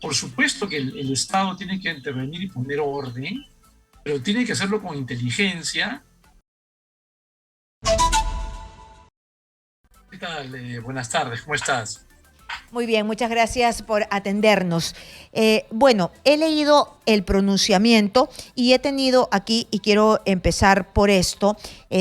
por supuesto que el Estado tiene que intervenir y poner orden, pero tiene que hacerlo con inteligencia. ¿Qué tal? Buenas tardes, ¿cómo estás? Muy bien, muchas gracias por atendernos. Bueno, he leído el pronunciamiento y he tenido aquí, y quiero empezar por esto,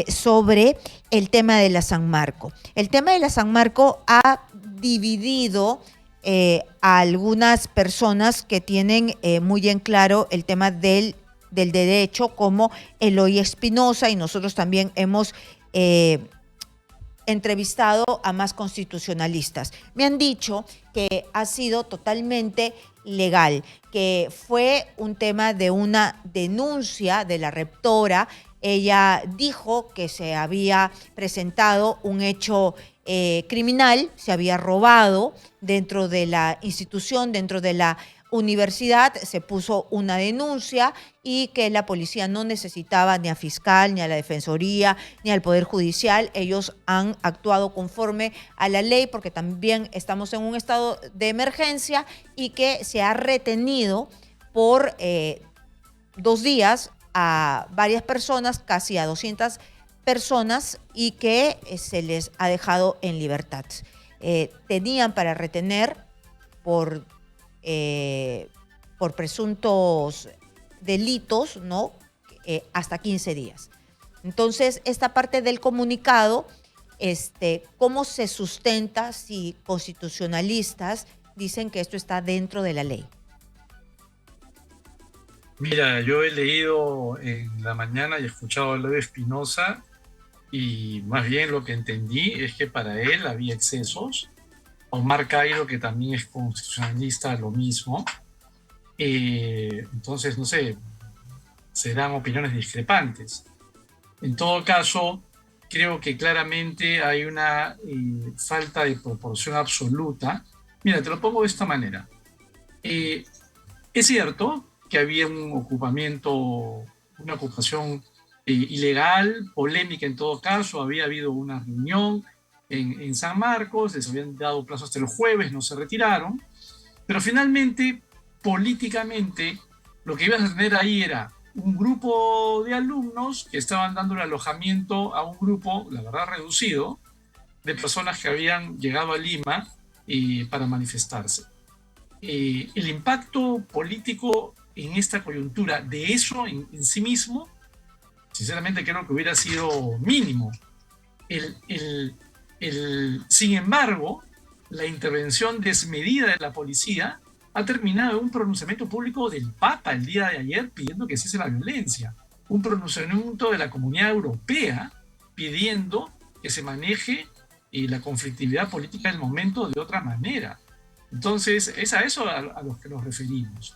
sobre el tema de la San Marco. El tema de la San Marco ha dividido a algunas personas que tienen muy en claro el tema del derecho, como Eloy Espinosa, y nosotros también hemos entrevistado a más constitucionalistas. Me han dicho que ha sido totalmente legal, que fue un tema de una denuncia de la rectora. Ella dijo que se había presentado un hecho criminal, se había robado dentro de la institución, dentro de la universidad, se puso una denuncia y que la policía no necesitaba ni a fiscal, ni a la defensoría, ni al Poder Judicial. Ellos han actuado conforme a la ley porque también estamos en un estado de emergencia y que se ha retenido por 2 días a varias personas, casi a 200 personas, y que se les ha dejado en libertad. Tenían para retener por, eh, por presuntos delitos, ¿no? Hasta 15 días. Entonces, esta parte del comunicado, ¿cómo se sustenta si constitucionalistas dicen que esto está dentro de la ley? Mira, yo he leído en la mañana y he escuchado a Eloy Espinosa y más bien lo que entendí es que para él había excesos. Omar Cairo, que también es constitucionalista, lo mismo. Entonces, no sé, serán opiniones discrepantes. En todo caso, creo que claramente hay una falta de proporción absoluta. Mira, te lo pongo de esta manera. Eh, es cierto que había un ocupamiento, una ocupación ilegal, polémica en todo caso, había habido una reunión en San Marcos, les habían dado plazo hasta el jueves, no se retiraron, pero finalmente, políticamente, lo que ibas a tener ahí era un grupo de alumnos que estaban dándole alojamiento a un grupo, la verdad, reducido, de personas que habían llegado a Lima para manifestarse. El impacto político en esta coyuntura de eso en sí mismo, sinceramente creo que hubiera sido mínimo. El, el, sin embargo, la intervención desmedida de la policía ha terminado en un pronunciamiento público del Papa el día de ayer pidiendo que cese la violencia, un pronunciamiento de la Comunidad Europea pidiendo que se maneje la conflictividad política del momento de otra manera. Entonces, es a eso a lo que nos referimos.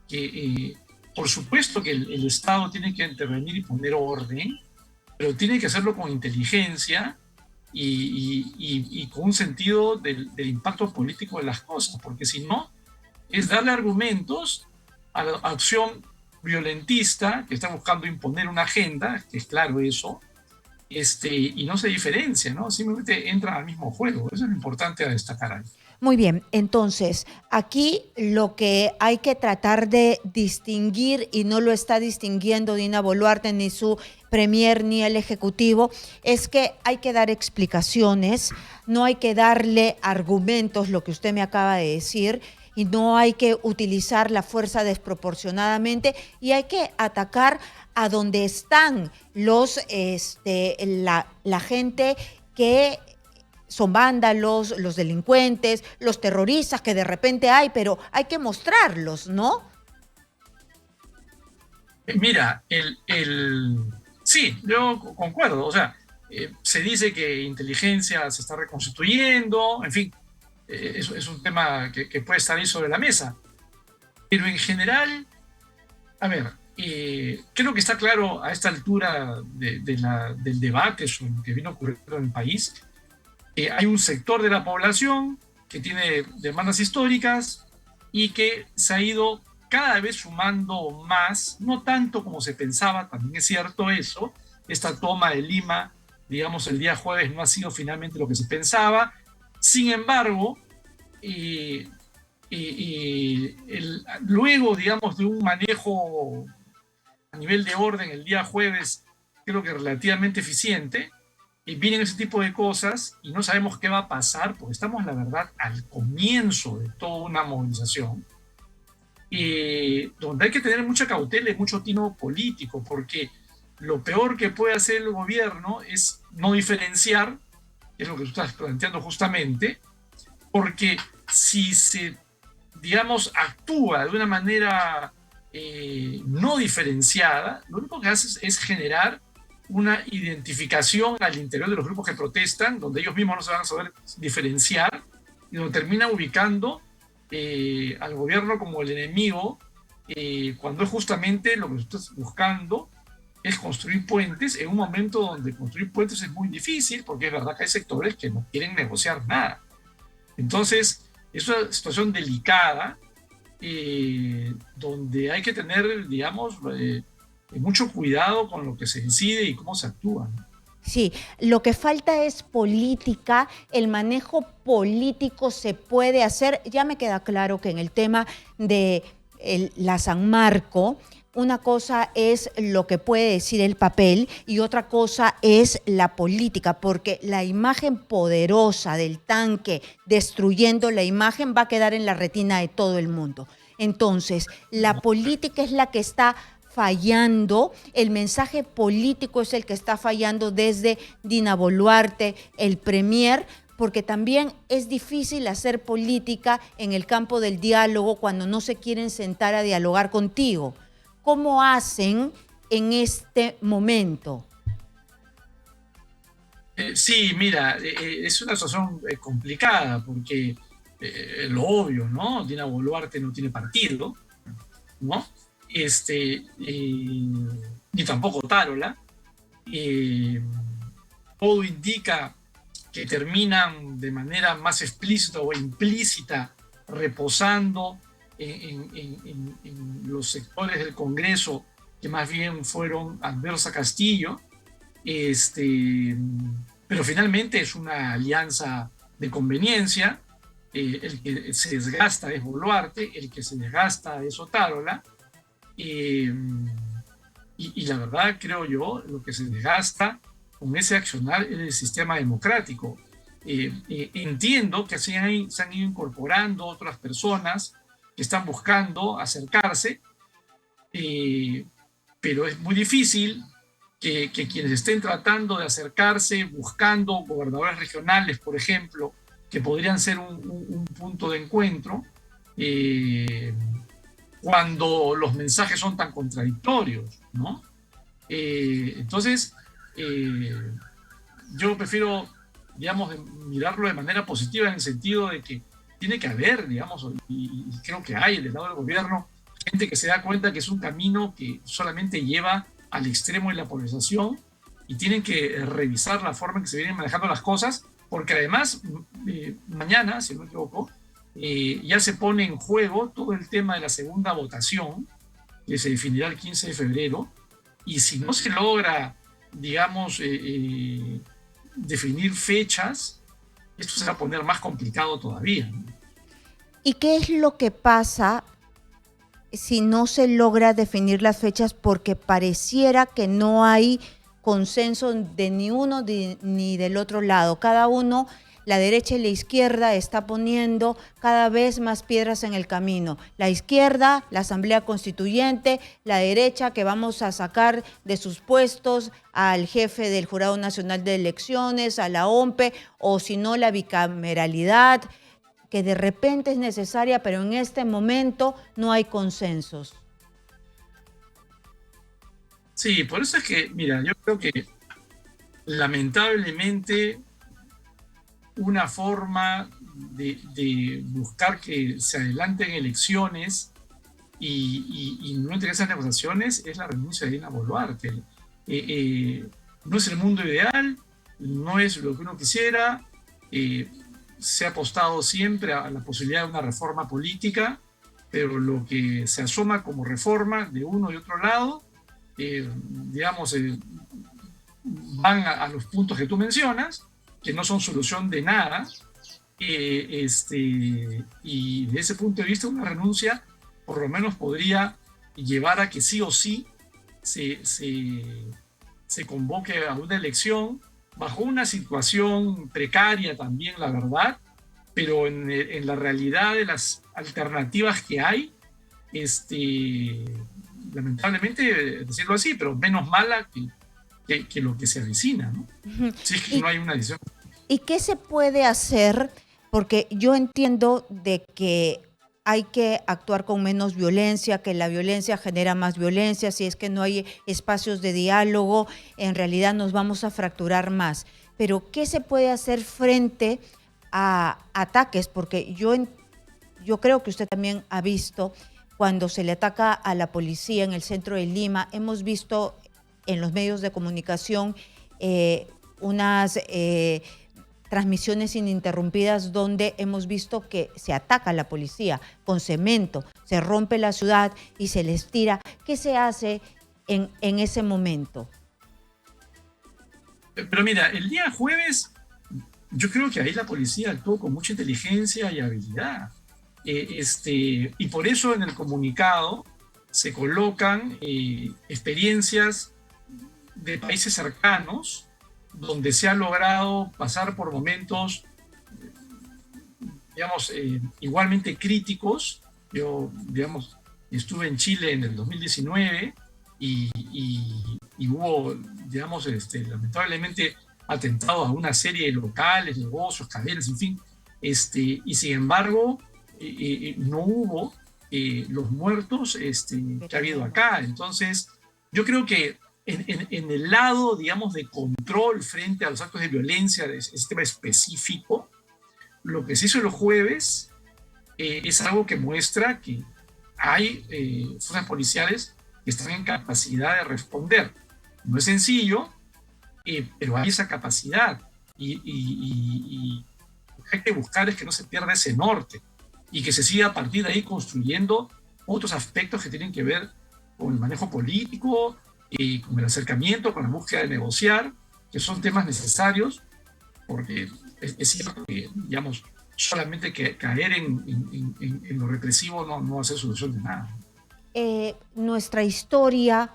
Que, por supuesto que el Estado tiene que intervenir y poner orden, pero tiene que hacerlo con inteligencia y con un sentido del impacto político de las cosas, porque si no, es darle argumentos a la acción violentista que está buscando imponer una agenda, que es claro eso, y no se diferencia, ¿no? Simplemente entran al mismo juego. Eso es lo importante a destacar ahí. Muy bien, entonces aquí lo que hay que tratar de distinguir, y no lo está distinguiendo Dina Boluarte, ni su premier, ni el Ejecutivo, es que hay que dar explicaciones, no hay que darle argumentos, lo que usted me acaba de decir, y no hay que utilizar la fuerza desproporcionadamente, y hay que atacar a donde están la gente que son vándalos, los delincuentes, los terroristas que de repente hay, pero hay que mostrarlos, ¿no? Mira, sí, yo concuerdo. O sea, se dice que inteligencia se está reconstituyendo, en fin, es un tema que puede estar ahí sobre la mesa. Pero en general, a ver, creo que está claro a esta altura del debate sobre lo que vino ocurriendo en el país. Hay un sector de la población que tiene demandas históricas y que se ha ido cada vez sumando más, no tanto como se pensaba, también es cierto eso. Esta toma de Lima, digamos, el día jueves no ha sido finalmente lo que se pensaba. Sin embargo, eh, luego, digamos, de un manejo a nivel de orden el día jueves, creo que relativamente eficiente, y vienen ese tipo de cosas y no sabemos qué va a pasar, porque estamos, la verdad, al comienzo de toda una movilización, donde hay que tener mucha cautela y mucho tino político, porque lo peor que puede hacer el gobierno es no diferenciar, es lo que tú estás planteando justamente, porque si se, digamos, actúa de una manera no diferenciada, lo único que hace es generar una identificación al interior de los grupos que protestan, donde ellos mismos no se van a saber diferenciar y donde termina ubicando al gobierno como el enemigo, cuando es justamente lo que estás buscando es construir puentes en un momento donde construir puentes es muy difícil, porque es verdad que hay sectores que no quieren negociar nada. Entonces, es una situación delicada, donde hay que tener, digamos, mucho cuidado con lo que se decide y cómo se actúa, ¿no? Sí, lo que falta es política, el manejo político se puede hacer. Ya me queda claro que en el tema de la San Marco, una cosa es lo que puede decir el papel y otra cosa es la política, porque la imagen poderosa del tanque destruyendo la imagen va a quedar en la retina de todo el mundo. Entonces, la política es la que está fallando, el mensaje político es el que está fallando desde Dina Boluarte, el premier, porque también es difícil hacer política en el campo del diálogo cuando no se quieren sentar a dialogar contigo. ¿Cómo hacen en este momento? Sí, mira, es una situación complicada porque lo obvio, ¿no? Dina Boluarte no tiene partido, ¿no? Ni tampoco Tarola. Eh, Todo indica que terminan de manera más explícita o implícita reposando en los sectores del Congreso que más bien fueron adversos a Castillo. Pero finalmente es una alianza de conveniencia. El que se desgasta es Boluarte, el que se desgasta es Otárola. Eh, y la verdad, creo yo, lo que se desgasta con ese accionar es el sistema democrático. Entiendo que se han ido incorporando otras personas que están buscando acercarse, eh, pero es muy difícil que quienes estén tratando de acercarse, buscando gobernadores regionales, por ejemplo, que podrían ser un punto de encuentro, eh, cuando los mensajes son tan contradictorios, ¿no? Entonces, eh, yo prefiero, digamos, mirarlo de manera positiva en el sentido de que tiene que haber, digamos, y creo que hay del lado del gobierno, gente que se da cuenta que es un camino que solamente lleva al extremo de la polarización y tienen que revisar la forma en que se vienen manejando las cosas, porque además, mañana, si no me equivoco, ya se pone en juego todo el tema de la segunda votación, que se definirá el 15 de febrero, y si no se logra, digamos, definir fechas, esto se va a poner más complicado todavía, ¿no? ¿Y qué es lo que pasa si no se logra definir las fechas? Porque pareciera que no hay consenso de ni uno ni del otro lado. Cada uno, la derecha y la izquierda, está poniendo cada vez más piedras en el camino. La izquierda, la Asamblea Constituyente; la derecha, que vamos a sacar de sus puestos al jefe del Jurado Nacional de Elecciones, a la OMPE, o si no, la bicameralidad, que de repente es necesaria, pero en este momento no hay consensos. Sí, por eso es que, mira, yo creo que lamentablemente una forma de buscar que se adelanten elecciones y no entre esas negociaciones es la renuncia de Dina Boluarte. No es el mundo ideal, no es lo que uno quisiera. Se ha apostado siempre a la posibilidad de una reforma política, pero lo que se asoma como reforma de uno y otro lado, digamos, van a los puntos que tú mencionas, que no son solución de nada, y de ese punto de vista una renuncia por lo menos podría llevar a que sí o sí se, se, se convoque a una elección bajo una situación precaria también, la verdad, pero en la realidad de las alternativas que hay, lamentablemente decirlo así, pero menos mala que lo que se avecina, ¿no? Ujú. Si es que ¿Y, no hay una decisión. y qué se puede hacer? Porque yo entiendo de que hay que actuar con menos violencia, que la violencia genera más violencia, si es que no hay espacios de diálogo, en realidad nos vamos a fracturar más. Pero ¿qué se puede hacer frente a ataques? Porque yo creo que usted también ha visto cuando se le ataca a la policía en el centro de Lima, hemos visto en los medios de comunicación unas transmisiones ininterrumpidas donde hemos visto que se ataca a la policía con cemento, se rompe la ciudad y se les tira. ¿Qué se hace en ese momento? Pero mira, el día jueves yo creo que ahí la policía actuó con mucha inteligencia y habilidad. Y por eso en el comunicado se colocan experiencias de países cercanos donde se ha logrado pasar por momentos, digamos, igualmente críticos. Yo, digamos, estuve en Chile en el 2019 y hubo, digamos, lamentablemente atentados a una serie de locales, negocios, cadenas, en fin. Y sin embargo, no hubo los muertos que ha habido acá. Entonces, yo creo que en el lado, digamos, de control frente a los actos de violencia, de ese tema específico, lo que se hizo los jueves es algo que muestra que hay fuerzas policiales que están en capacidad de responder. No es sencillo, pero hay esa capacidad y lo que hay que buscar es que no se pierda ese norte y que se siga a partir de ahí construyendo otros aspectos que tienen que ver con el manejo político, con el acercamiento, con la búsqueda de negociar, que son temas necesarios, porque es cierto que, digamos, solamente que caer en lo represivo no va a ser solución de nada. Nuestra historia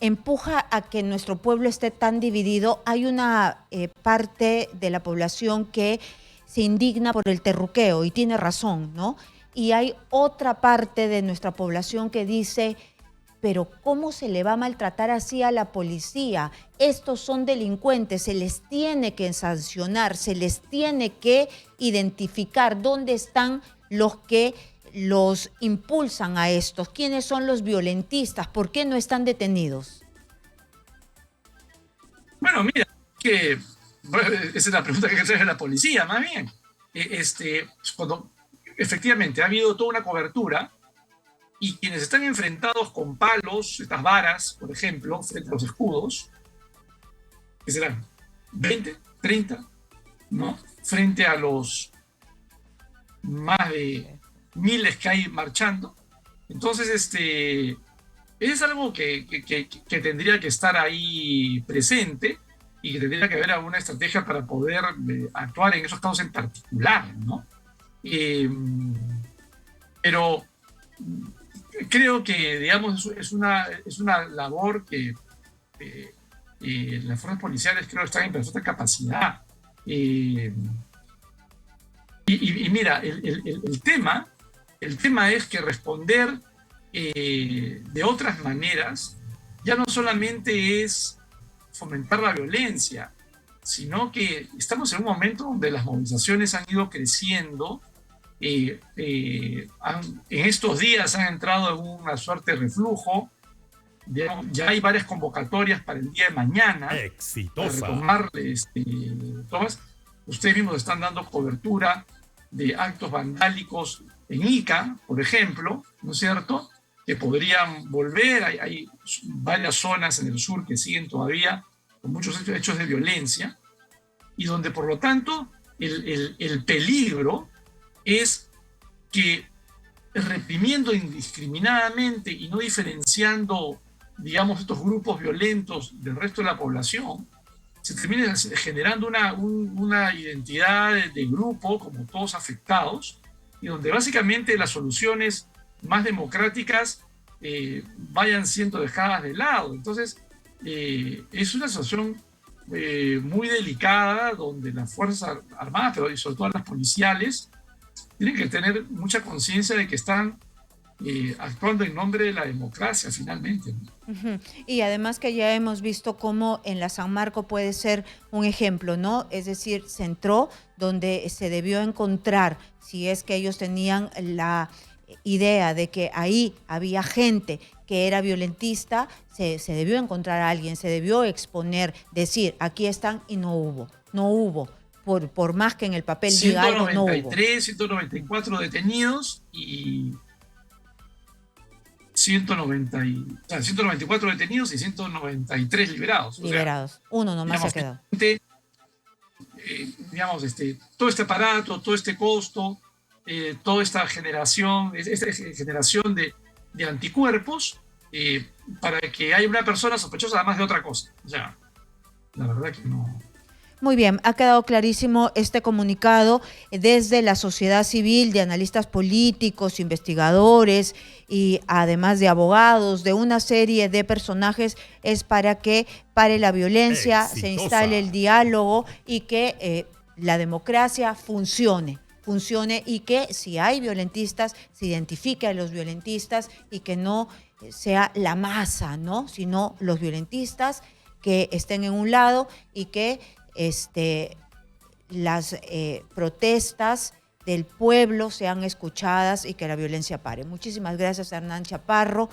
empuja a que nuestro pueblo esté tan dividido. Hay una parte de la población que se indigna por el terruqueo y tiene razón, ¿no? Y hay otra parte de nuestra población que dice, pero ¿cómo se le va a maltratar así a la policía? Estos son delincuentes, se les tiene que sancionar, se les tiene que identificar dónde están los que los impulsan a estos, quiénes son los violentistas, por qué no están detenidos. Bueno, mira, que bueno, esa es la pregunta que hay que hacer a la policía, más bien. Cuando efectivamente ha habido toda una cobertura y quienes están enfrentados con palos, estas varas, por ejemplo, frente a los escudos, que serán 20, 30, ¿no? Frente a los más de miles que hay marchando. Entonces, es algo que tendría que estar ahí presente y que tendría que haber alguna estrategia para poder actuar en esos casos en particular, ¿no? Pero creo que, digamos, es una labor que las fuerzas policiales creo están en perfecta capacidad. Eh, y mira, el tema es que responder de otras maneras ya no solamente es fomentar la violencia, sino que estamos en un momento donde las movilizaciones han ido creciendo. En estos días han entrado en una suerte de reflujo. Ya hay varias convocatorias para el día de mañana. Exitosa. Para retomar, Tomás, ustedes mismos están dando cobertura de actos vandálicos en Ica, por ejemplo, ¿no es cierto?, que podrían volver. Hay varias zonas en el sur que siguen todavía con muchos hechos de violencia y donde, por lo tanto, el peligro es que reprimiendo indiscriminadamente y no diferenciando, digamos, estos grupos violentos del resto de la población, se termine generando una identidad de grupo, como todos afectados, y donde básicamente las soluciones más democráticas vayan siendo dejadas de lado. Entonces, es una situación muy delicada donde las Fuerzas Armadas, pero y sobre todo las policiales, tienen que tener mucha conciencia de que están actuando en nombre de la democracia finalmente, ¿no? Ujú. Y además que ya hemos visto cómo en la San Marco puede ser un ejemplo, ¿no? Es decir, se entró donde se debió encontrar, si es que ellos tenían la idea de que ahí había gente que era violentista, se debió encontrar a alguien, se debió exponer, decir, aquí están y no hubo, por más que en el papel diga algo, no hubo. 193, 194 detenidos y 194 detenidos y 193 liberados. Liberados. Uno nomás se ha quedado. Digamos, todo este aparato, todo este costo, toda esta generación de anticuerpos para que haya una persona sospechosa además de otra cosa. O sea, la verdad que no. Muy bien, ha quedado clarísimo este comunicado desde la sociedad civil, de analistas políticos, investigadores y además de abogados, de una serie de personajes, es para que pare la violencia, se instale el diálogo y que la democracia funcione y que si hay violentistas, se identifique a los violentistas y que no sea la masa, ¿no? Sino los violentistas que estén en un lado y que las protestas del pueblo sean escuchadas y que la violencia pare. Muchísimas gracias, Hernán Chaparro.